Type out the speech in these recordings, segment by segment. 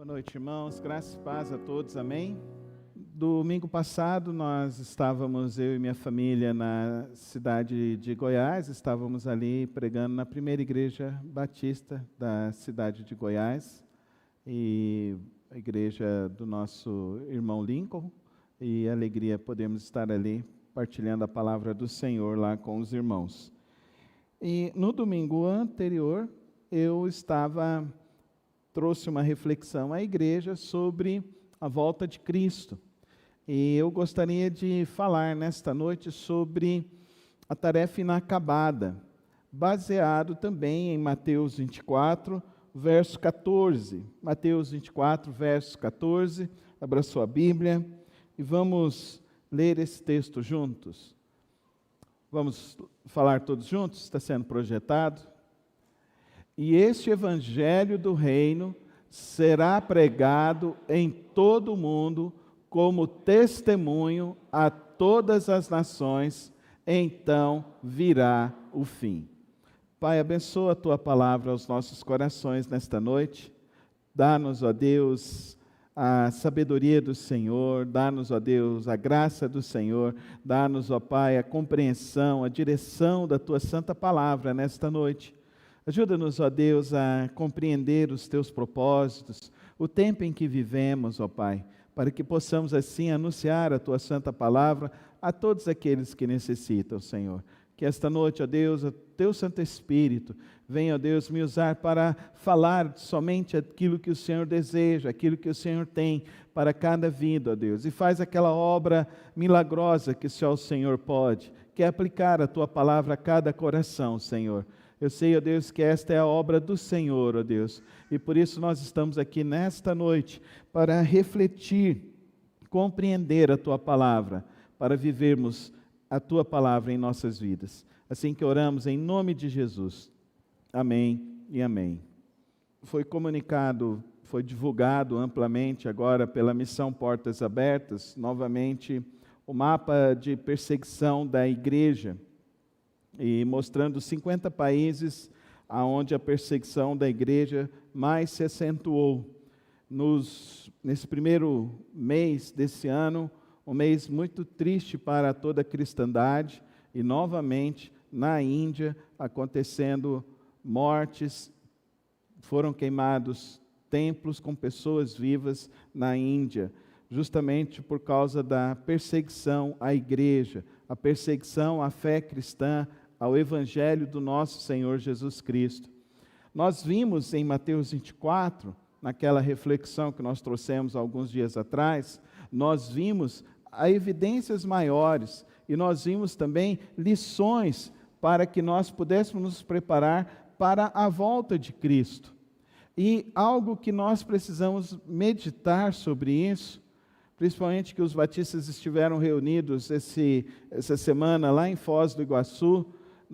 Boa noite, irmãos. Graça e paz a todos. Amém? Domingo passado, nós estávamos, eu e minha família, na cidade de Goiás. Estávamos ali pregando na primeira igreja batista da cidade de Goiás. E a igreja do nosso irmão Lincoln. E alegria podemos estar ali partilhando a palavra do Senhor lá com os irmãos. E no domingo anterior, eu trouxe uma reflexão à igreja sobre a volta de Cristo. E eu gostaria de falar nesta noite sobre a tarefa inacabada, baseado também em Mateus 24, verso 14. Mateus 24, verso 14. Abra sua Bíblia e vamos ler esse texto juntos. Vamos falar todos juntos? Está sendo projetado. E este evangelho do reino será pregado em todo o mundo como testemunho a todas as nações, então virá o fim. Pai, abençoa a tua palavra aos nossos corações nesta noite. Dá-nos, ó Deus, a sabedoria do Senhor, dá-nos, ó Deus, a graça do Senhor, dá-nos, ó Pai, a compreensão, a direção da tua santa palavra nesta noite. Ajuda-nos, ó Deus, a compreender os teus propósitos, o tempo em que vivemos, ó Pai, para que possamos assim anunciar a tua santa palavra a todos aqueles que necessitam, Senhor. Que esta noite, ó Deus, o teu Santo Espírito venha, ó Deus, me usar para falar somente aquilo que o Senhor deseja, aquilo que o Senhor tem para cada vida, ó Deus. E faz aquela obra milagrosa que só o Senhor pode, que é aplicar a tua palavra a cada coração, Senhor. Eu sei, ó Deus, que esta é a obra do Senhor, ó Deus, e por isso nós estamos aqui nesta noite para refletir, compreender a Tua palavra, para vivermos a Tua palavra em nossas vidas. Assim que oramos em nome de Jesus. Amém e amém. Foi divulgado amplamente agora pela Missão Portas Abertas, novamente, o mapa de perseguição da igreja, e mostrando 50 países onde a perseguição da igreja mais se acentuou. Nesse primeiro mês desse ano, um mês muito triste para toda a cristandade, e novamente na Índia acontecendo mortes, foram queimados templos com pessoas vivas na Índia, justamente por causa da perseguição à igreja, a perseguição à fé cristã, ao Evangelho do nosso Senhor Jesus Cristo. Nós vimos em Mateus 24, naquela reflexão que nós trouxemos alguns dias atrás, nós vimos evidências maiores e nós vimos também lições para que nós pudéssemos nos preparar para a volta de Cristo. E algo que nós precisamos meditar sobre isso, principalmente que os batistas estiveram reunidos essa semana lá em Foz do Iguaçu,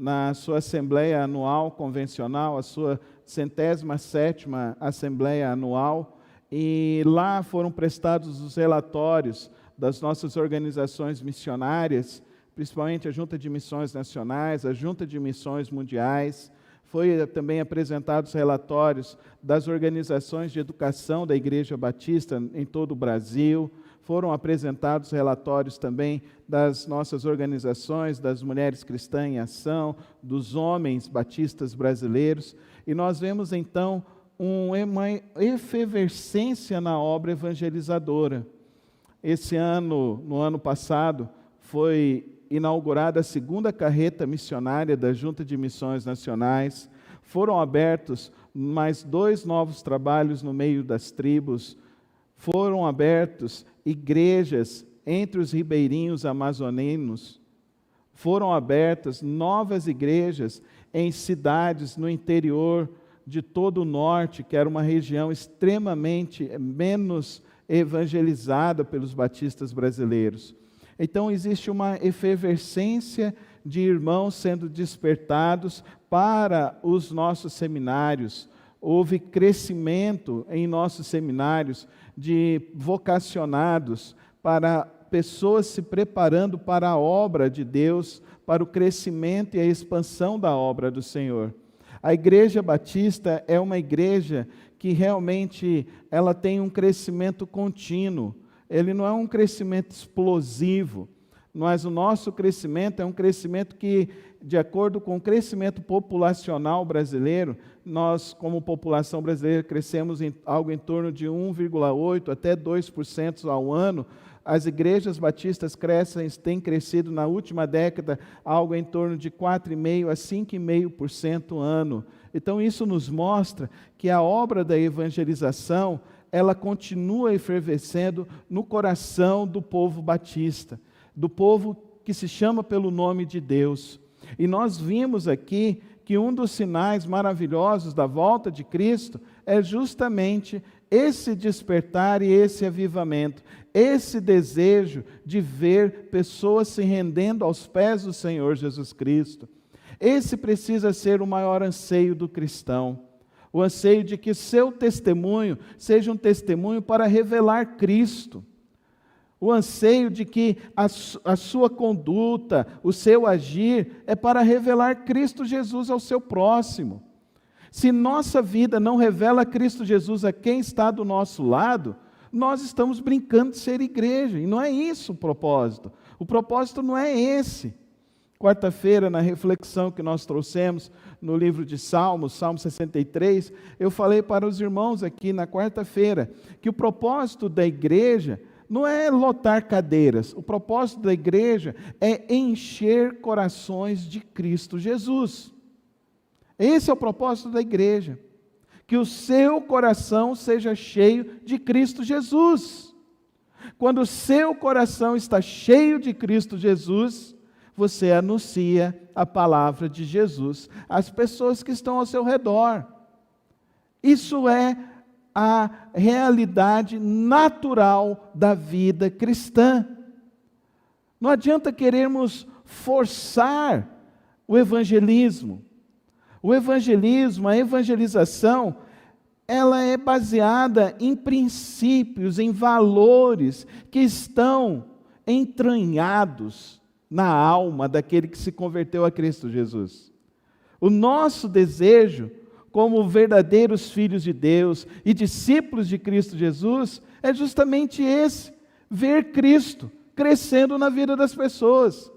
na sua Assembleia Anual Convencional, a sua 107ª Assembleia Anual, e lá foram prestados os relatórios das nossas organizações missionárias, principalmente a Junta de Missões Nacionais, a Junta de Missões Mundiais. Foi também apresentados relatórios das organizações de educação da Igreja Batista em todo o Brasil. Foram apresentados relatórios também das nossas organizações, das Mulheres Cristãs em Ação, dos homens batistas brasileiros. E nós vemos então uma efervescência na obra evangelizadora. Esse ano, no ano passado, foi inaugurada a segunda carreta missionária da Junta de Missões Nacionais. Foram abertos mais 2 novos trabalhos no meio das tribos. Foram abertos igrejas entre os ribeirinhos amazoninos. Foram abertas novas igrejas em cidades no interior de todo o norte, que era uma região extremamente menos evangelizada pelos batistas brasileiros. Então existe uma efervescência de irmãos sendo despertados para os nossos seminários. Houve crescimento em nossos seminários de vocacionados, para pessoas se preparando para a obra de Deus, para o crescimento e a expansão da obra do Senhor. A Igreja Batista é uma igreja que realmente ela tem um crescimento contínuo. Ele não é um crescimento explosivo, mas o nosso crescimento é um crescimento que, de acordo com o crescimento populacional brasileiro, nós, como população brasileira, crescemos em algo em torno de 1,8% até 2% ao ano. As igrejas batistas têm crescido na última década algo em torno de 4,5% a 5,5% ano. Então isso nos mostra que a obra da evangelização, ela continua efervescendo no coração do povo batista, do povo que se chama pelo nome de Deus. E nós vimos aqui que um dos sinais maravilhosos da volta de Cristo é justamente esse despertar e esse avivamento, esse desejo de ver pessoas se rendendo aos pés do Senhor Jesus Cristo. Esse precisa ser o maior anseio do cristão, o anseio de que seu testemunho seja um testemunho para revelar Cristo, o anseio de que a sua conduta, o seu agir é para revelar Cristo Jesus ao seu próximo. Se nossa vida não revela Cristo Jesus a quem está do nosso lado, nós estamos brincando de ser igreja, e não é isso o propósito. O propósito não é esse. Quarta-feira, na reflexão que nós trouxemos no livro de Salmos, Salmo 63, eu falei para os irmãos aqui na quarta-feira, que o propósito da igreja não é lotar cadeiras, o propósito da igreja é encher corações de Cristo Jesus. Esse é o propósito da igreja, que o seu coração seja cheio de Cristo Jesus. Quando o seu coração está cheio de Cristo Jesus, você anuncia a palavra de Jesus às pessoas que estão ao seu redor. Isso é a realidade natural da vida cristã. Não adianta querermos forçar o evangelismo. O evangelismo, a evangelização, ela é baseada em princípios, em valores que estão entranhados na alma daquele que se converteu a Cristo Jesus. O nosso desejo, como verdadeiros filhos de Deus e discípulos de Cristo Jesus, é justamente esse: ver Cristo crescendo na vida das pessoas.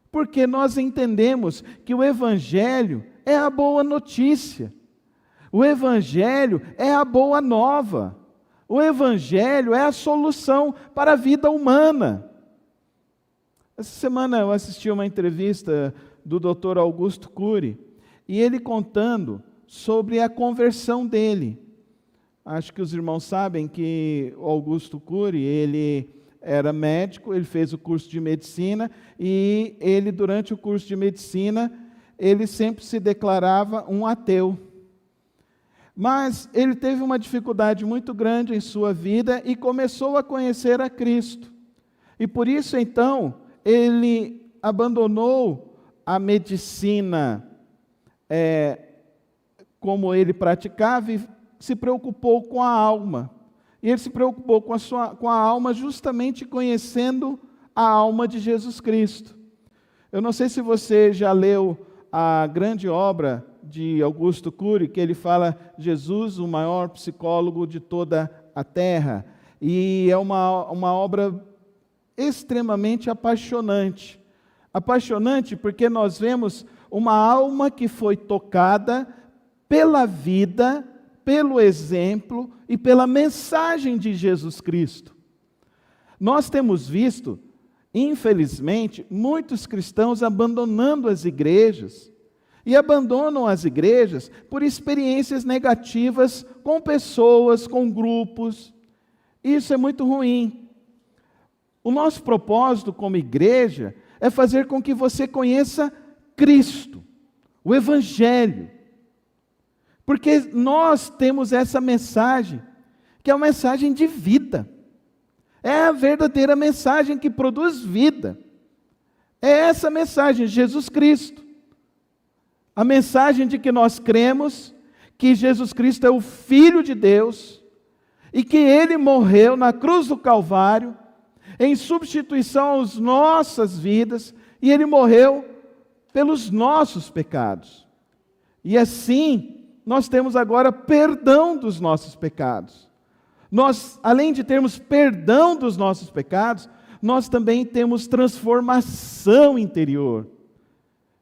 Porque nós entendemos que o Evangelho é a boa notícia. O Evangelho é a boa nova. O Evangelho é a solução para a vida humana. Essa semana eu assisti uma entrevista do Dr. Augusto Cury, e ele contando sobre a conversão dele. Acho que os irmãos sabem que o Augusto Cury, ele era médico, ele fez o curso de medicina, e ele, durante o curso de medicina, ele sempre se declarava um ateu. Mas ele teve uma dificuldade muito grande em sua vida e começou a conhecer a Cristo. E por isso, então, ele abandonou a medicina como ele praticava e se preocupou com a alma. E ele se preocupou com a alma justamente conhecendo a alma de Jesus Cristo. Eu não sei se você já leu a grande obra de Augusto Cury, que ele fala Jesus, o maior psicólogo de toda a terra. E é uma obra extremamente apaixonante. Apaixonante porque nós vemos uma alma que foi tocada pela vida, pelo exemplo e pela mensagem de Jesus Cristo. Nós temos visto, infelizmente, muitos cristãos abandonando as igrejas, e abandonam as igrejas por experiências negativas com pessoas, com grupos. Isso é muito ruim. O nosso propósito como igreja é fazer com que você conheça Cristo, o Evangelho. Porque nós temos essa mensagem, que é uma mensagem de vida. É a verdadeira mensagem que produz vida. É essa mensagem, Jesus Cristo. A mensagem de que nós cremos que Jesus Cristo é o Filho de Deus e que Ele morreu na cruz do Calvário em substituição às nossas vidas, e Ele morreu pelos nossos pecados. E assim, nós temos agora perdão dos nossos pecados. Nós, além de termos perdão dos nossos pecados, nós também temos transformação interior.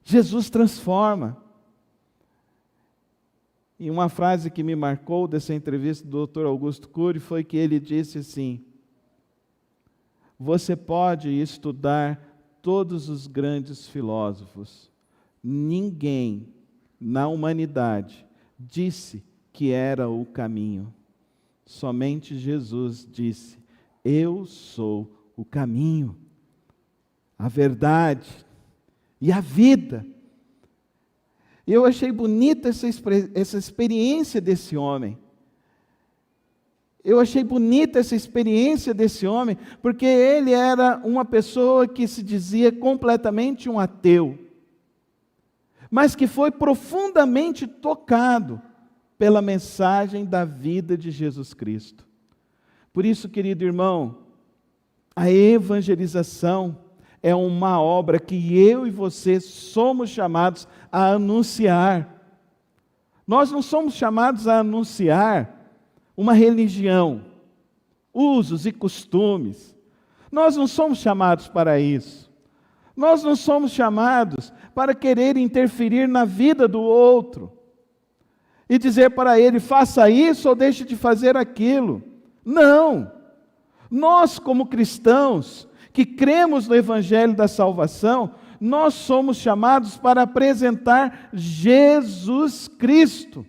Jesus transforma. E uma frase que me marcou dessa entrevista do Dr. Augusto Cury foi que ele disse assim: você pode estudar todos os grandes filósofos, ninguém na humanidade disse que era o caminho. Somente Jesus disse: eu sou o caminho, a verdade e a vida. Eu achei bonita essa experiência desse homem. Eu achei bonita essa experiência desse homem, porque ele era uma pessoa que se dizia completamente um ateu, mas que foi profundamente tocado pela mensagem da vida de Jesus Cristo. Por isso, querido irmão, a evangelização é uma obra que eu e você somos chamados a anunciar. Nós não somos chamados a anunciar uma religião, usos e costumes. Nós não somos chamados para isso. Nós não somos chamados para querer interferir na vida do outro e dizer para ele: faça isso ou deixe de fazer aquilo. Não! Nós, como cristãos que cremos no Evangelho da Salvação, nós somos chamados para apresentar Jesus Cristo.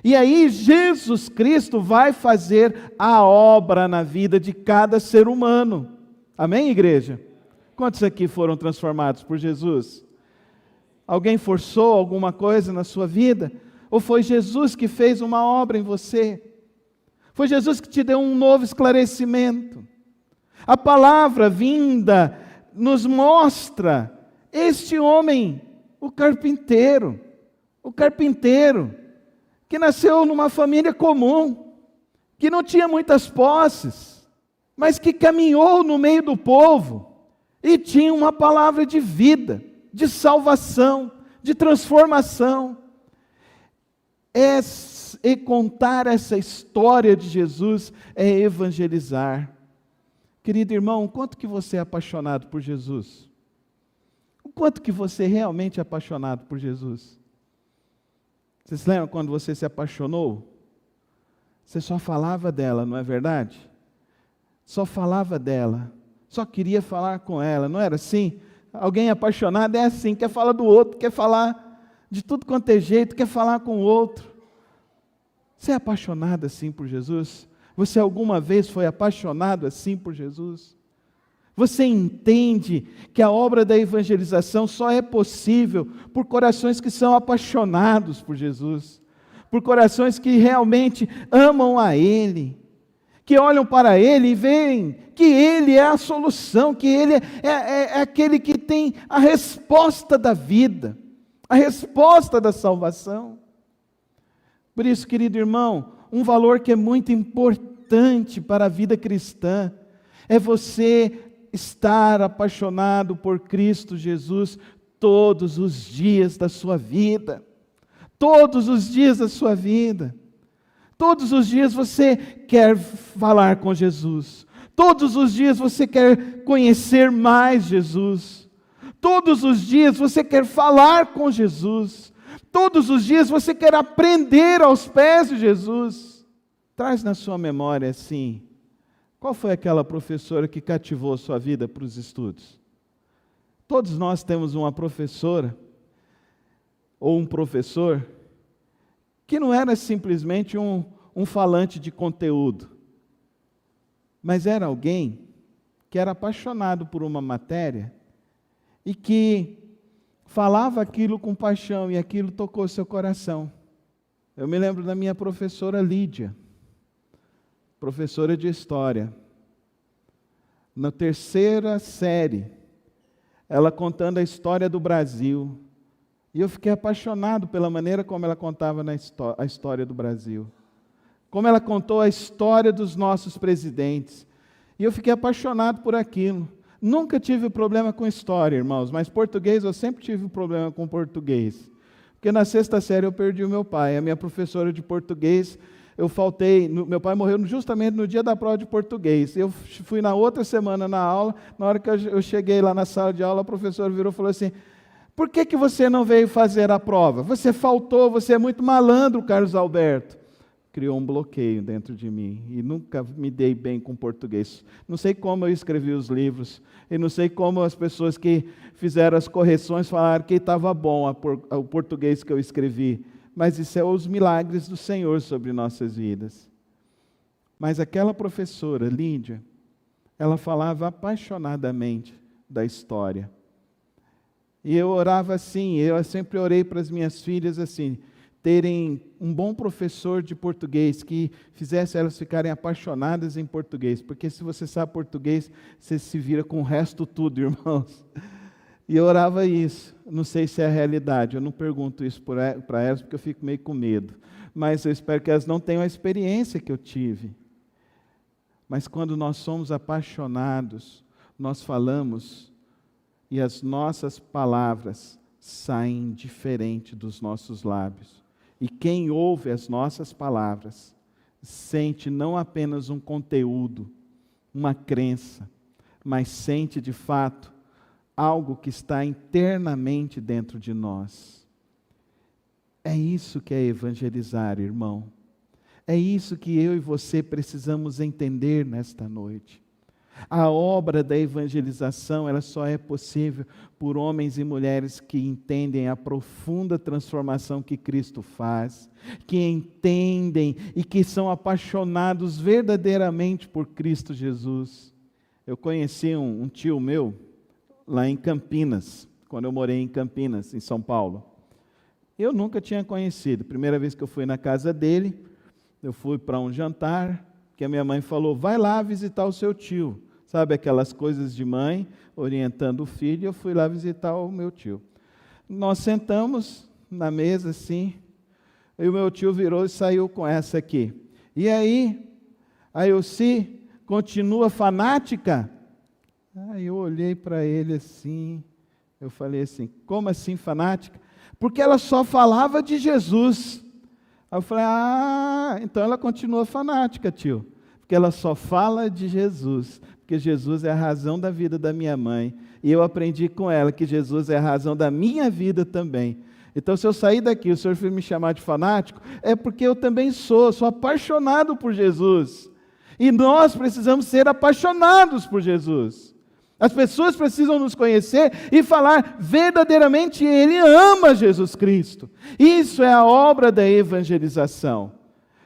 E aí Jesus Cristo vai fazer a obra na vida de cada ser humano. Amém, igreja? Quantos aqui foram transformados por Jesus? Alguém forçou alguma coisa na sua vida? Ou foi Jesus que fez uma obra em você? Foi Jesus que te deu um novo esclarecimento? A palavra vinda nos mostra este homem, o carpinteiro, que nasceu numa família comum, que não tinha muitas posses, mas que caminhou no meio do povo e tinha uma palavra de vida, de salvação, de transformação. E contar essa história de Jesus é evangelizar. Querido irmão, o quanto que você é apaixonado por Jesus? O quanto que você realmente é apaixonado por Jesus? Você se lembra quando você se apaixonou? Você só falava dela, não é verdade? Só falava dela, só queria falar com ela, não era assim? Alguém apaixonado é assim, quer falar do outro, quer falar de tudo quanto é jeito, quer falar com o outro. Você é apaixonado assim por Jesus? Você alguma vez foi apaixonado assim por Jesus? Você entende que a obra da evangelização só é possível por corações que são apaixonados por Jesus, por corações que realmente amam a Ele, que olham para Ele e veem que Ele é a solução, que Ele é aquele que tem a resposta da vida, a resposta da salvação. Por isso, querido irmão, um valor que é muito importante para a vida cristã é você estar apaixonado por Cristo Jesus todos os dias da sua vida. Todos os dias da sua vida. Todos os dias você quer falar com Jesus. Todos os dias você quer conhecer mais Jesus. Todos os dias você quer falar com Jesus. Todos os dias você quer aprender aos pés de Jesus. Traz na sua memória assim, qual foi aquela professora que cativou a sua vida para os estudos? Todos nós temos uma professora ou um professor que não era simplesmente um falante de conteúdo, mas era alguém que era apaixonado por uma matéria e que falava aquilo com paixão e aquilo tocou seu coração. Eu me lembro da minha professora Lídia, professora de História. Na 3ª série, ela contando a história do Brasil. E eu fiquei apaixonado pela maneira como ela contava a história do Brasil. Como ela contou a história dos nossos presidentes. E eu fiquei apaixonado por aquilo. Nunca tive problema com história, irmãos, mas português eu sempre tive problema com português. Porque na sexta série eu perdi o meu pai, a minha professora de português, eu faltei, meu pai morreu justamente no dia da prova de português. Eu fui na outra semana na aula, na hora que eu cheguei lá na sala de aula, a professora virou e falou assim: por que você não veio fazer a prova? Você faltou, você é muito malandro, Carlos Alberto. Criou um bloqueio dentro de mim e nunca me dei bem com português. Não sei como eu escrevi os livros e não sei como as pessoas que fizeram as correções falaram que estava bom o português que eu escrevi. Mas isso é os milagres do Senhor sobre nossas vidas. Mas aquela professora, Lídia, ela falava apaixonadamente da história. E eu orava assim, eu sempre orei para as minhas filhas assim, terem um bom professor de português, que fizesse elas ficarem apaixonadas em português, porque se você sabe português, você se vira com o resto tudo, irmãos. E eu orava isso, não sei se é a realidade, eu não pergunto isso para elas, porque eu fico meio com medo, mas eu espero que elas não tenham a experiência que eu tive. Mas quando nós somos apaixonados, nós falamos, e as nossas palavras saem diferente dos nossos lábios. E quem ouve as nossas palavras, sente não apenas um conteúdo, uma crença, mas sente de fato algo que está internamente dentro de nós. É isso que é evangelizar, irmão. É isso que eu e você precisamos entender nesta noite. A obra da evangelização, ela só é possível por homens e mulheres que entendem a profunda transformação que Cristo faz, que entendem e que são apaixonados verdadeiramente por Cristo Jesus. Eu conheci um tio meu lá em Campinas, quando eu morei em Campinas, em São Paulo. Eu nunca tinha conhecido. Primeira vez que eu fui na casa dele, eu fui para um jantar, que a minha mãe falou: vai lá visitar o seu tio. Sabe aquelas coisas de mãe, orientando o filho, eu fui lá visitar o meu tio. Nós sentamos na mesa assim, e o meu tio virou e saiu com essa aqui. E aí, a Elci continua fanática? Aí eu olhei para ele assim, eu falei assim: como assim fanática? Porque ela só falava de Jesus. Aí eu falei: ah, então ela continua fanática, tio. Porque ela só fala de Jesus, porque Jesus é a razão da vida da minha mãe, e eu aprendi com ela que Jesus é a razão da minha vida também. Então, se eu sair daqui, o senhor me chamar de fanático, é porque eu também sou apaixonado por Jesus, e nós precisamos ser apaixonados por Jesus. As pessoas precisam nos conhecer e falar verdadeiramente: ele ama Jesus Cristo. Isso é a obra da evangelização.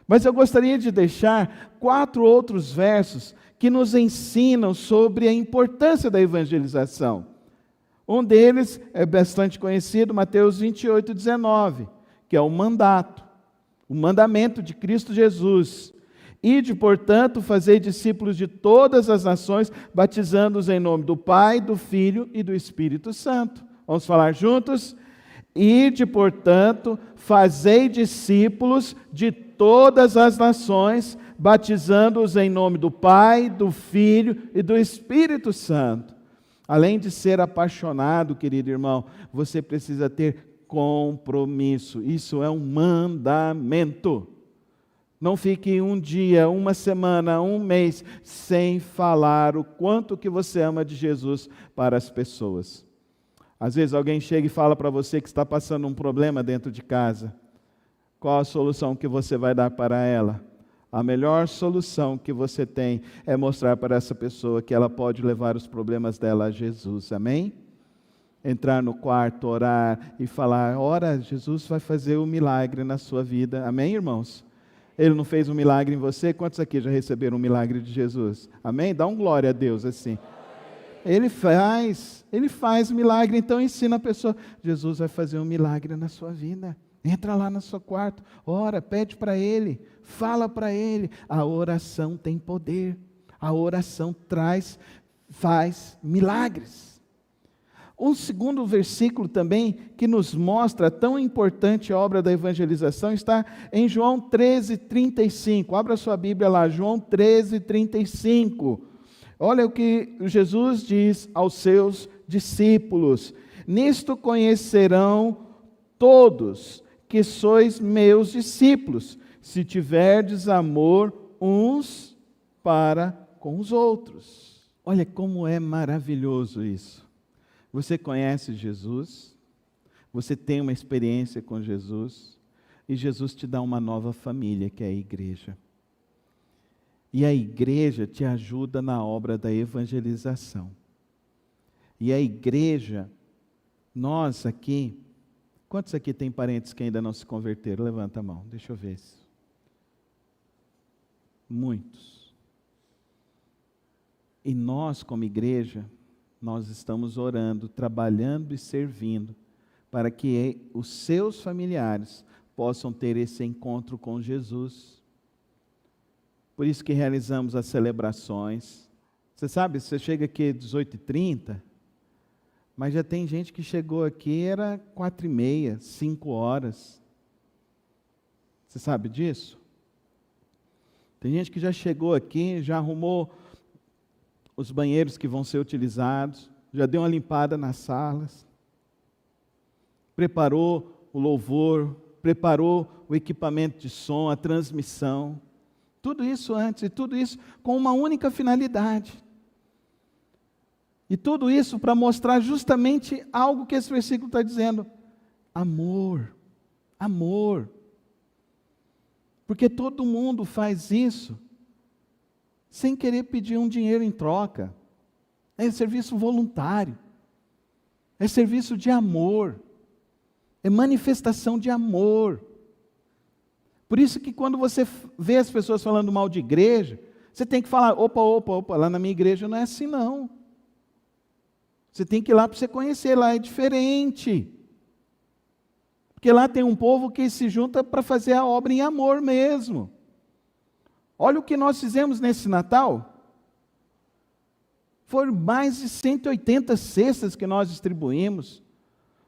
Mas eu gostaria de deixar 4 outros versos que nos ensinam sobre a importância da evangelização. Um deles é bastante conhecido, Mateus 28:19, que é o mandamento de Cristo Jesus. Ide, portanto, fazei discípulos de todas as nações, batizando-os em nome do Pai, do Filho e do Espírito Santo. Vamos falar juntos? Ide, portanto, fazei discípulos de todas as nações, batizando-os em nome do Pai, do Filho e do Espírito Santo. Além de ser apaixonado, querido irmão, você precisa ter compromisso. Isso é um mandamento. Não fique um dia, uma semana, um mês sem falar o quanto que você ama de Jesus para as pessoas. Às vezes alguém chega e fala para você que está passando um problema dentro de casa. Qual a solução que você vai dar para ela? A melhor solução que você tem é mostrar para essa pessoa que ela pode levar os problemas dela a Jesus, amém? Entrar no quarto, orar e falar: ora, Jesus vai fazer um milagre na sua vida, amém, irmãos? Ele não fez um milagre em você? Quantos aqui já receberam um milagre de Jesus? Amém? Dá um glória a Deus assim. Ele faz milagre, então ensina a pessoa: Jesus vai fazer um milagre na sua vida. Entra lá no seu quarto, ora, pede para Ele, fala para Ele. A oração tem poder, a oração faz milagres. Um segundo versículo também que nos mostra tão importante a obra da evangelização está em João 13:35. Abra sua Bíblia lá, João 13:35. Olha o que Jesus diz aos seus discípulos: nisto conhecerão todos que sois meus discípulos, se tiverdes amor uns para com os outros. Olha como é maravilhoso isso. Você conhece Jesus, você tem uma experiência com Jesus, e Jesus te dá uma nova família, que é a igreja. E a igreja te ajuda na obra da evangelização. E a igreja, nós aqui, quantos aqui têm parentes que ainda não se converteram? Levanta a mão, deixa eu ver isso. Muitos. E nós, como igreja, nós estamos orando, trabalhando e servindo para que os seus familiares possam ter esse encontro com Jesus. Por isso que realizamos as celebrações. Você sabe, você chega aqui às 18h30, mas já tem gente que chegou aqui, era 4h30, 5 horas. Você sabe disso? Tem gente que já chegou aqui, já arrumou os banheiros que vão ser utilizados, já deu uma limpada nas salas, preparou o louvor, preparou o equipamento de som, a transmissão. Tudo isso antes, e tudo isso com uma única finalidade. E tudo isso para mostrar justamente algo que esse versículo está dizendo. Amor. Amor. Porque todo mundo faz isso sem querer pedir um dinheiro em troca. É serviço voluntário. É serviço de amor. É manifestação de amor. Por isso que quando você vê as pessoas falando mal de igreja, você tem que falar, opa, lá na minha igreja não é assim não. Você tem que ir lá para você conhecer, lá é diferente. Porque lá tem um povo que se junta para fazer a obra em amor mesmo. Olha o que nós fizemos nesse Natal. Foram mais de 180 cestas que nós distribuímos.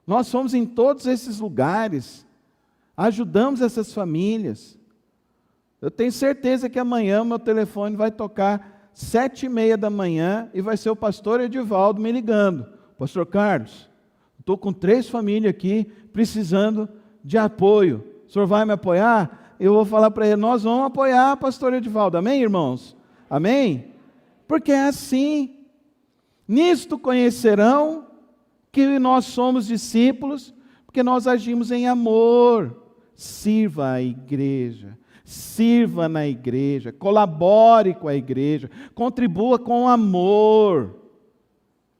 Nós fomos em todos esses lugares. Ajudamos essas famílias. Eu tenho certeza que amanhã o meu telefone vai tocar 7h30 da manhã e vai ser o pastor Edivaldo me ligando. Pastor Carlos, estou com 3 famílias aqui precisando de apoio. O senhor vai me apoiar? Eu vou falar para ele, nós vamos apoiar pastor Edivaldo. Amém, irmãos? Amém? Porque é assim. Nisto conhecerão que nós somos discípulos, porque nós agimos em amor. Sirva a igreja, sirva na igreja, colabore com a igreja, contribua com amor.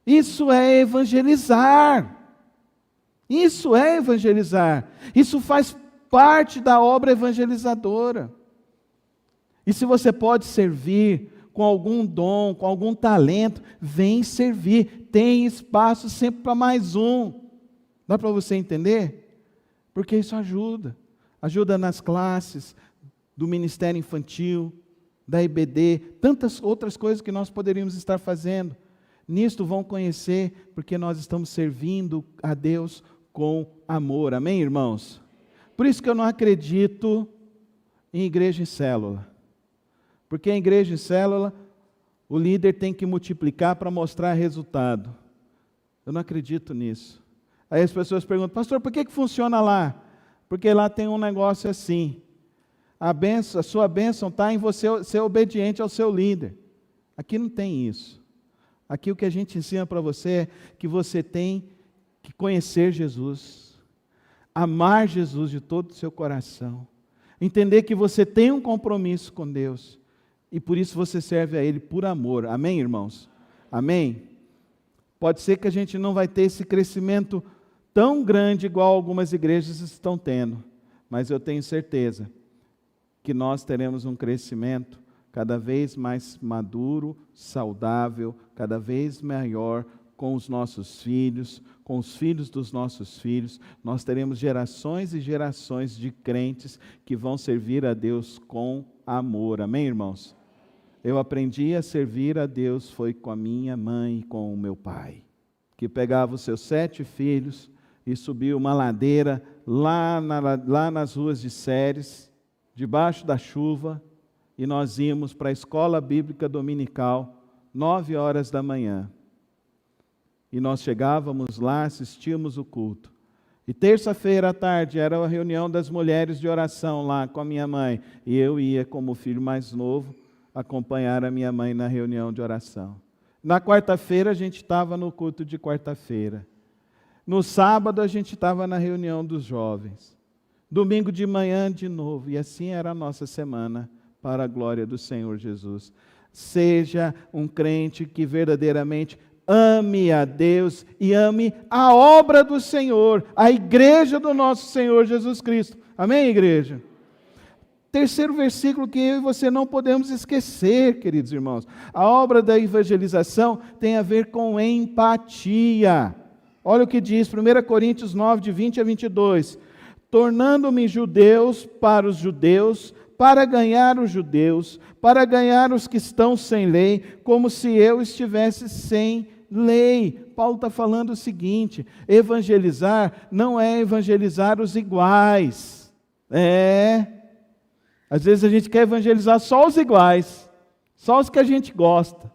Isso é evangelizar. Isso é evangelizar. Isso faz parte da obra evangelizadora. E se você pode servir com algum dom, com algum talento, vem servir. Tem espaço sempre para mais um. Dá para você entender? Porque isso ajuda. Ajuda nas classes, do Ministério Infantil, da IBD, tantas outras coisas que nós poderíamos estar fazendo. Nisto vão conhecer, porque nós estamos servindo a Deus com amor. Amém, irmãos? Por isso que eu não acredito em igreja em célula. Porque em igreja em célula, o líder tem que multiplicar para mostrar resultado. Eu não acredito nisso. Aí as pessoas perguntam, pastor, por que funciona lá? Porque lá tem um negócio assim. A sua bênção está em você ser obediente ao seu líder. Aqui não tem isso. Aqui o que a gente ensina para você é que você tem que conhecer Jesus, amar Jesus de todo o seu coração, entender que você tem um compromisso com Deus, e por isso você serve a Ele por amor. Amém, irmãos? Amém? Pode ser que a gente não vai ter esse crescimento tão grande igual algumas igrejas estão tendo, mas eu tenho certeza que nós teremos um crescimento cada vez mais maduro, saudável, cada vez maior com os nossos filhos, com os filhos dos nossos filhos. Nós teremos gerações e gerações de crentes que vão servir a Deus com amor. Amém, irmãos? Eu aprendi a servir a Deus foi com a minha mãe e com o meu pai, que pegava os seus 7 filhos e subia uma ladeira lá nas ruas de Séries, debaixo da chuva, e nós íamos para a escola bíblica dominical, 9 horas da manhã. E nós chegávamos lá, assistíamos o culto. E terça-feira à tarde era a reunião das mulheres de oração lá com a minha mãe. E eu ia, como filho mais novo, acompanhar a minha mãe na reunião de oração. Na quarta-feira a gente estava no culto de quarta-feira. No sábado a gente estava na reunião dos jovens. Domingo de manhã de novo. E assim era a nossa semana, para a glória do Senhor Jesus. Seja um crente que verdadeiramente ame a Deus e ame a obra do Senhor, a igreja do nosso Senhor Jesus Cristo. Amém, igreja? Terceiro versículo que eu e você não podemos esquecer, queridos irmãos. A obra da evangelização tem a ver com empatia. Olha o que diz 1 Coríntios 9, de 20 a 22. Tornando-me judeus para os judeus, para ganhar os judeus, para ganhar os que estão sem lei, como se eu estivesse sem lei. Paulo está falando o seguinte: evangelizar não é evangelizar os iguais. Às vezes a gente quer evangelizar só os iguais, só os que a gente gosta.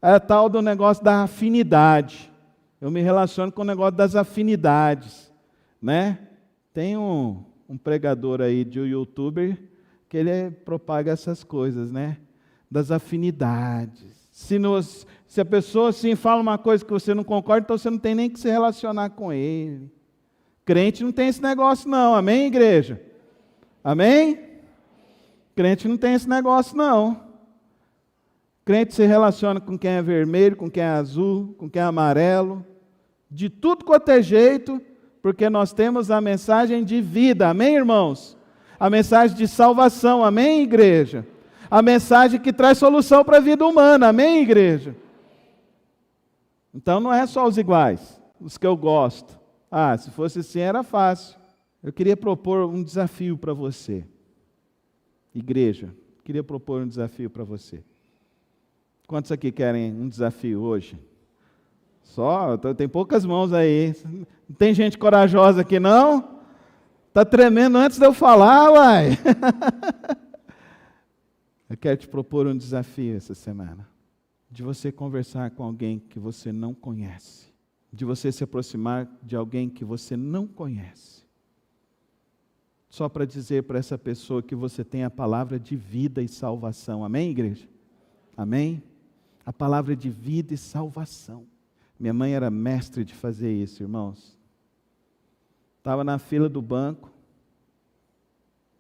É a tal do negócio da afinidade. Eu me relaciono com o negócio das afinidades, né? Tem um pregador aí de um youtuber que ele propaga essas coisas, né? Das afinidades. Se a pessoa assim fala uma coisa que você não concorda, então você não tem nem que se relacionar com ele. Crente não tem esse negócio não, amém, igreja? Amém? Crente não tem esse negócio não. Crente se relaciona com quem é vermelho, com quem é azul, com quem é amarelo, de tudo quanto é jeito, porque nós temos a mensagem de vida, amém, irmãos? A mensagem de salvação, amém, igreja? A mensagem que traz solução para a vida humana, amém, igreja? Então não é só os iguais, os que eu gosto. Se fosse assim era fácil. Eu queria propor um desafio para você, igreja. Queria propor um desafio para você. Quantos aqui querem um desafio hoje? Só, tem poucas mãos aí. Não tem gente corajosa aqui não? Está tremendo antes de eu falar, uai. Eu quero te propor um desafio essa semana. De você conversar com alguém que você não conhece. De você se aproximar de alguém que você não conhece. Só para dizer para essa pessoa que você tem a palavra de vida e salvação. Amém, igreja? Amém? A palavra de vida e salvação. Minha mãe era mestre de fazer isso, irmãos. Estava na fila do banco.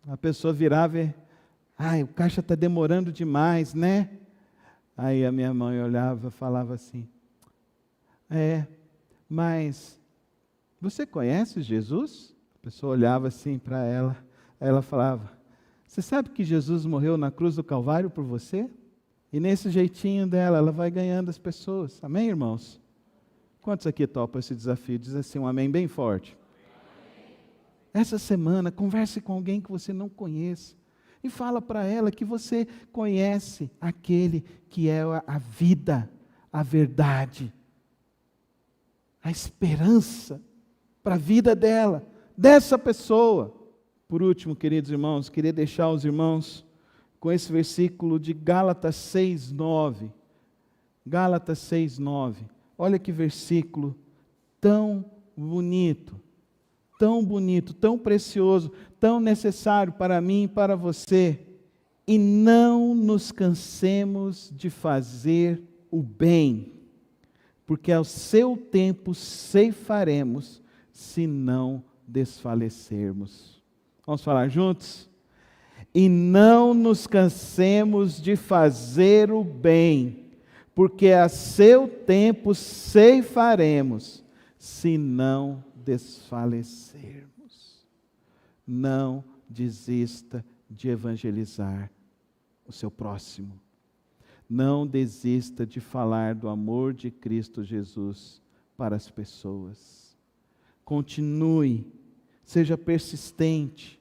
A pessoa virava e... o caixa está demorando demais, né? Aí a minha mãe olhava e falava assim... mas... você conhece Jesus? A pessoa olhava assim para ela. Aí ela falava... você sabe que Jesus morreu na cruz do Calvário por você? E nesse jeitinho dela, ela vai ganhando as pessoas. Amém, irmãos? Quantos aqui topam esse desafio? Diz assim um amém bem forte. Essa semana, converse com alguém que você não conhece. E fala para ela que você conhece aquele que é a vida, a verdade, a esperança para a vida dela, dessa pessoa. Por último, queridos irmãos, queria deixar os irmãos com esse versículo de Gálatas 6:9. Gálatas 6:9. Olha que versículo tão bonito, tão precioso, tão necessário para mim e para você. E não nos cansemos de fazer o bem, porque ao seu tempo ceifaremos, se não desfalecermos. Vamos falar juntos? E não nos cansemos de fazer o bem, porque a seu tempo ceifaremos, se não desfalecermos. Não desista de evangelizar o seu próximo. Não desista de falar do amor de Cristo Jesus para as pessoas. Continue, seja persistente,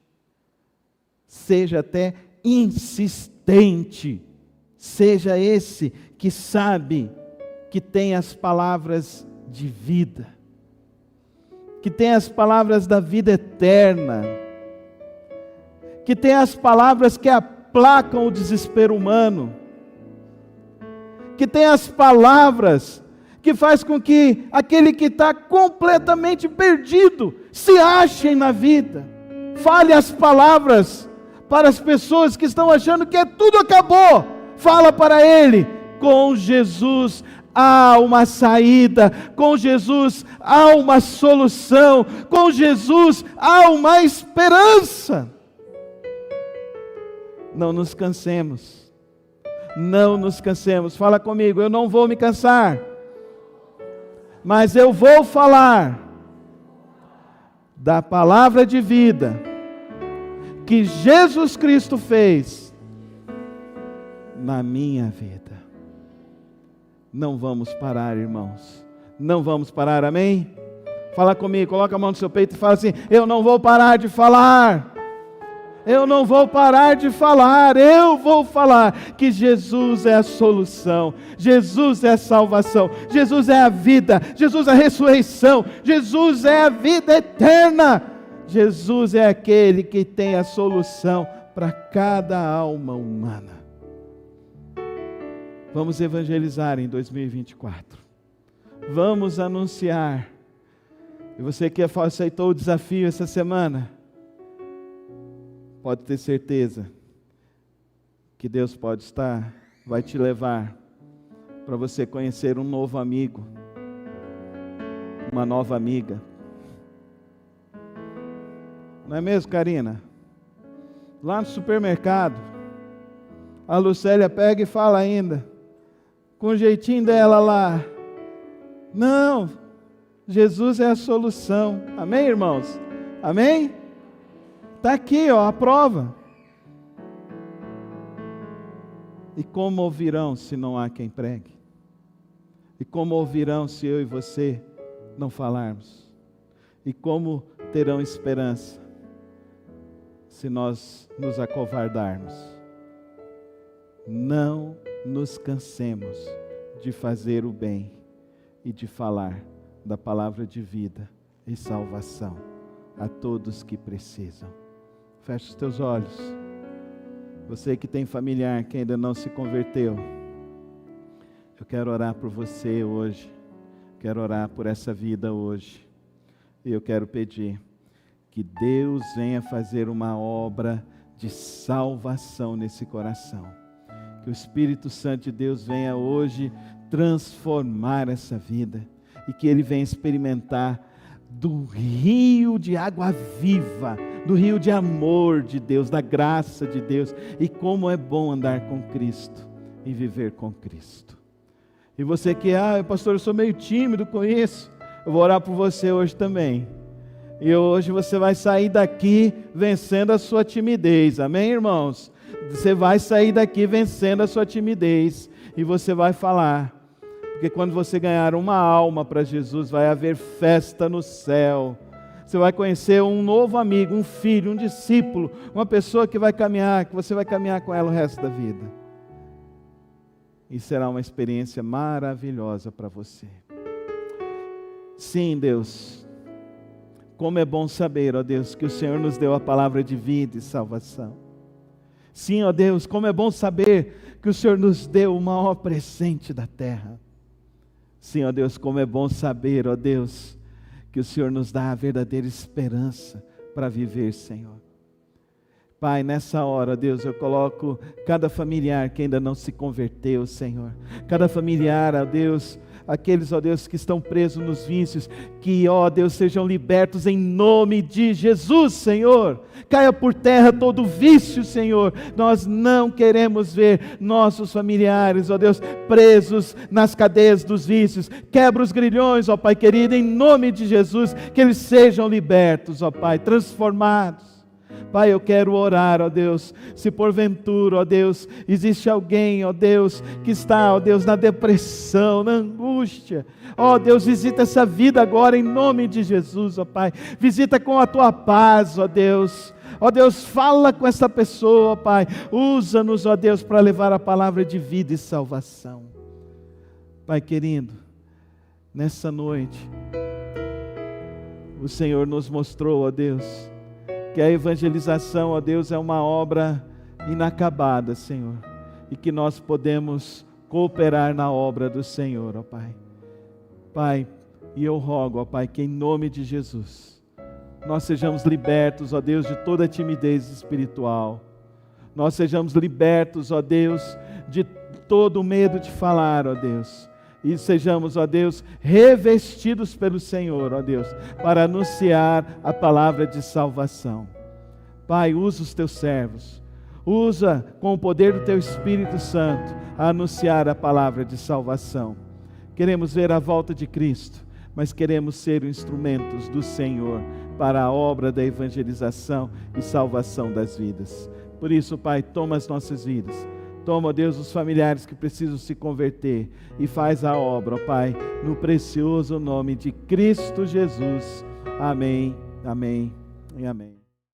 seja até insistente. Seja esse que sabe que tem as palavras de vida, que tem as palavras da vida eterna, que tem as palavras que aplacam o desespero humano, que tem as palavras que faz com que aquele que está completamente perdido Se achem na vida. Fale as palavras para as pessoas que estão achando que tudo acabou. Fala para ele: com Jesus há uma saída, com Jesus há uma solução, com Jesus há uma esperança. Não nos cansemos, não nos cansemos. Fala comigo: eu não vou me cansar, mas eu vou falar da palavra de vida que Jesus Cristo fez na minha vida. Não vamos parar, irmãos. Não vamos parar, amém? Fala comigo, coloca a mão no seu peito e fala assim: eu não vou parar de falar. Eu não vou parar de falar. Eu vou falar que Jesus é a solução. Jesus é a salvação. Jesus é a vida. Jesus é a ressurreição. Jesus é a vida eterna. Jesus é aquele que tem a solução para cada alma humana. Vamos evangelizar em 2024. Vamos anunciar. E você que aceitou o desafio essa semana, pode ter certeza que Deus vai te levar para você conhecer um novo amigo, uma nova amiga. Não é mesmo, Karina? Lá no supermercado, a Lucélia pega e fala ainda, com o jeitinho dela lá: não, Jesus é a solução. Amém, irmãos? Amém? Está aqui, ó, a prova. E como ouvirão se não há quem pregue? E como ouvirão se eu e você não falarmos? E como terão esperança se nós nos acovardarmos? Não nos cansemos de fazer o bem e de falar da palavra de vida e salvação a todos que precisam. Feche os teus olhos. Você que tem familiar que ainda não se converteu, eu quero orar por você hoje. Quero orar por essa vida hoje. E eu quero pedir que Deus venha fazer uma obra de salvação nesse coração. Que o Espírito Santo de Deus venha hoje transformar essa vida. E que ele venha experimentar do rio de água viva, do rio de amor de Deus, da graça de Deus. E como é bom andar com Cristo e viver com Cristo. E você que, pastor, eu sou meio tímido com isso, eu vou orar por você hoje também. E hoje você vai sair daqui vencendo a sua timidez, amém, irmãos? Você vai sair daqui vencendo a sua timidez, e você vai falar, porque quando você ganhar uma alma para Jesus, vai haver festa no céu. Você vai conhecer um novo amigo, um filho, um discípulo, uma pessoa que você vai caminhar com ela o resto da vida. E será uma experiência maravilhosa para você. Sim, Deus, como é bom saber, ó Deus, que o Senhor nos deu a palavra de vida e salvação. Sim, ó Deus, como é bom saber que o Senhor nos deu o maior presente da terra. Sim, ó Deus, como é bom saber, ó Deus, que o Senhor nos dá a verdadeira esperança para viver, Senhor. Pai, nessa hora, Deus, eu coloco cada familiar que ainda não se converteu, Senhor. Cada familiar, ó Deus, aqueles, ó Deus, que estão presos nos vícios, que, ó Deus, sejam libertos em nome de Jesus, Senhor. Caia por terra todo vício, Senhor. Nós não queremos ver nossos familiares, ó Deus, presos nas cadeias dos vícios. Quebra os grilhões, ó Pai querido, em nome de Jesus, que eles sejam libertos, ó Pai, transformados. Pai, eu quero orar, ó Deus, se porventura, ó Deus, existe alguém, ó Deus, que está, ó Deus, na depressão, na angústia, ó Deus, visita essa vida agora em nome de Jesus, ó Pai, visita com a Tua paz, ó Deus, fala com essa pessoa, ó Pai, usa-nos, ó Deus, para levar a palavra de vida e salvação. Pai querido, nessa noite, o Senhor nos mostrou, ó Deus, que a evangelização, ó Deus, é uma obra inacabada, Senhor, e que nós podemos cooperar na obra do Senhor, ó Pai. Pai, e eu rogo, ó Pai, que em nome de Jesus, nós sejamos libertos, ó Deus, de toda timidez espiritual. Nós sejamos libertos, ó Deus, de todo o medo de falar, ó Deus. E sejamos, ó Deus, revestidos pelo Senhor, ó Deus, para anunciar a palavra de salvação. Pai, usa os teus servos, usa com o poder do teu Espírito Santo a anunciar a palavra de salvação. Queremos ver a volta de Cristo, mas queremos ser instrumentos do Senhor para a obra da evangelização e salvação das vidas. Por isso, Pai, toma as nossas vidas. Toma, ó Deus, os familiares que precisam se converter e faz a obra, ó Pai, no precioso nome de Cristo Jesus. Amém, amém e amém.